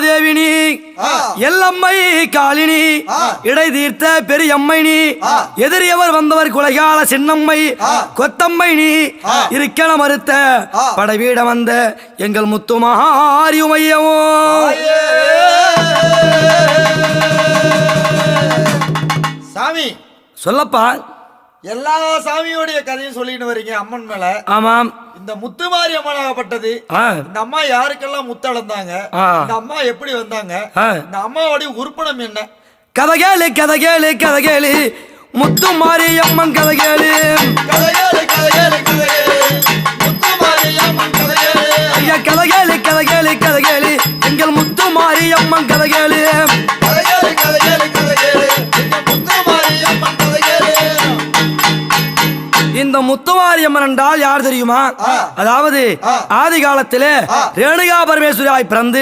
தேவினி எல்லம்மை காளினி இடை தீர்த்த பெரியம்மை நீ எதிரியவர் வந்தவர் குலைகால சின்னம்மை கொத்தம்மை நீ இருக்கன மறுத்த படைவீட வந்த எங்கள் முத்துமாரி உமையவோ சாமி சொல்லப்பா. எல்லா சாமியோடைய கதையும் சொல்லிட்டு வரீங்க அம்மன் மேல. ஆமாம். இந்த முத்துமாரி அம்மனாகப்பட்டது இந்த அம்மா யாருக்கெல்லாம் முத்தளந்தாங்க, இந்த அம்மா எப்படி வந்தாங்க, இந்த அம்மாவுடைய உறுப்பினம் என்ன? கதகேளு கதகேளு கதகேளு முத்துமாரி அம்மன் கதகேளு கதகேளு கதகேளு கதகேளு முத்துமாரி அம்மன் கதகேளு. ஐயா கதகேளு கதகேளு கதகேளு எங்கள் முத்துமாரி அம்மன் கதகேளு கதகேளு கதகேளு கதகேளு இந்த முத்துமாரி அம்மன் கதகேளு. இந்த முத்துமாரி அம்மன் என்றால் யார் தெரியுமா? அதாவது ஆதி காலத்திலே ரேணுகா பரமேஸ்வரியாய் பிறந்து